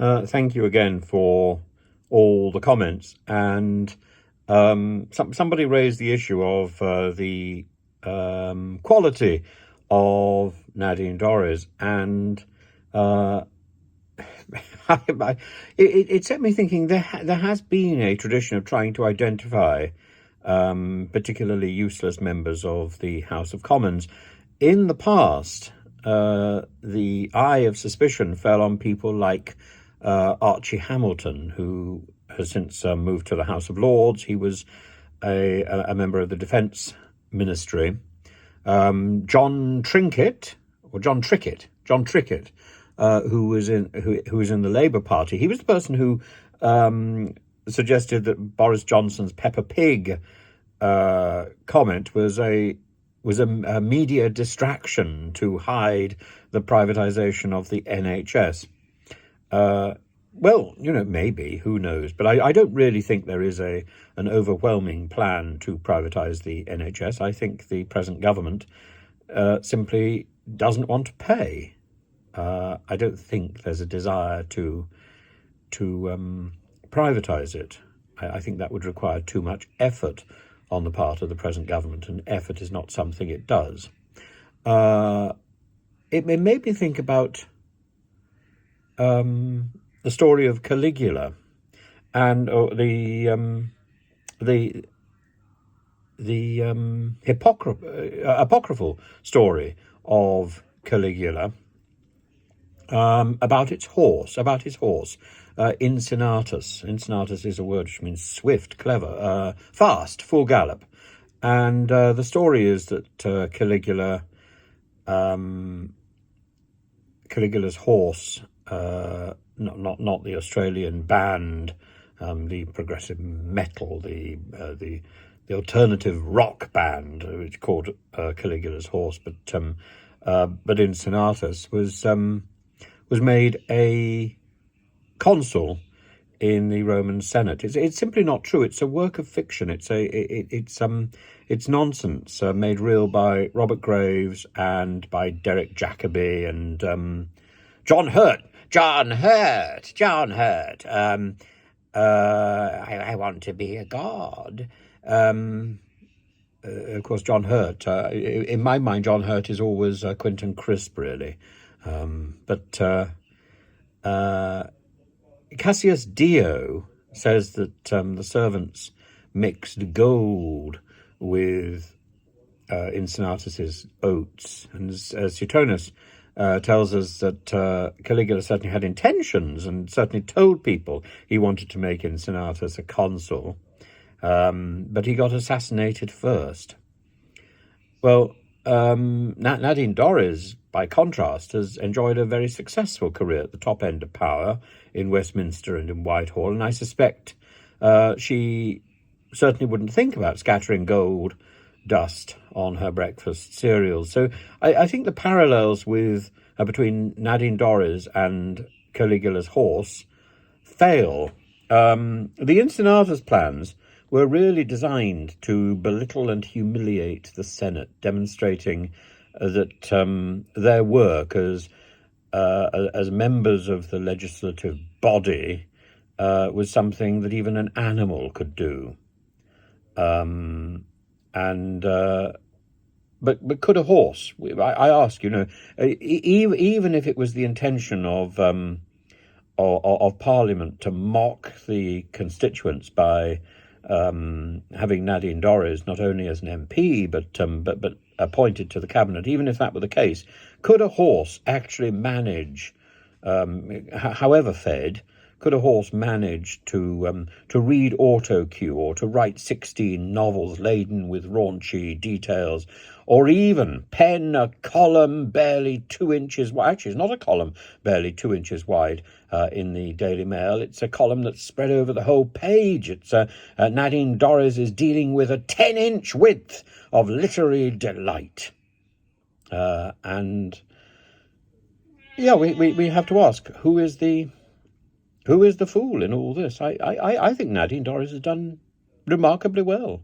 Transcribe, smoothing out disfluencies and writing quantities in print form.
Thank you again for all the comments. And somebody raised the issue of the quality of Nadine Dorries, and uh, it set me thinking there has been a tradition of trying to identify particularly useless members of the House of Commons. In the past, the eye of suspicion fell on people like Archie Hamilton, who has since moved to the House of Lords. He was a member of the Defence Ministry. John Trickett, who was in the Labour Party. He was the person who suggested that Boris Johnson's Peppa Pig comment was a media distraction to hide the privatisation of the NHS. Well, maybe, who knows? But I don't really think there is an overwhelming plan to privatise the NHS. I think the present government simply doesn't want to pay. I don't think there's a desire to privatise it. I think that would require too much effort on the part of the present government, and effort is not something it does. It made me think about the story of Caligula and the apocryphal story of Caligula about his horse. Incinatus. Incinatus is a word which means swift, clever, fast, full gallop. And the story is that Caligula's horse, not the Australian band, the progressive metal, the alternative rock band, which called Caligula's horse, but Incinatus was made a consul in the Roman Senate. It's simply not true. It's a work of fiction. It's nonsense made real by Robert Graves and by Derek Jacobi and John Hurt. I want to be a god. Of course, John Hurt. In my mind, John Hurt is always Quentin Crisp, really. But Cassius Dio says that the servants mixed gold with Incinatus's oats, and Suetonius tells us that Caligula certainly had intentions and certainly told people he wanted to make Incinatus a consul, but he got assassinated first. Well, Nadine Dorries, by contrast, has enjoyed a very successful career at the top end of power in Westminster and in Whitehall, and I suspect she certainly wouldn't think about scattering gold dust on her breakfast cereals. So I think the parallels between Nadine Dorries and Caligula's horse fail. The Incinatus plans were really designed to belittle and humiliate the Senate, demonstrating that their work as members of the legislative body was something that even an animal could do. But could a horse? I ask, even if it was the intention of Parliament to mock the constituents by having Nadine Dorries not only as an MP but appointed to the cabinet, even if that were the case, could a horse actually manage, however fed, could a horse manage to read autocue or to write 16 novels laden with raunchy details, or even pen a column barely 2 inches wide? Actually, it's not a column barely 2 inches wide in the Daily Mail. It's a column that's spread over the whole page. It's Nadine Dorries is dealing with a 10-inch width of literary delight. And yeah, we have to ask, who is the fool in all this? I think Nadine Dorries has done remarkably well.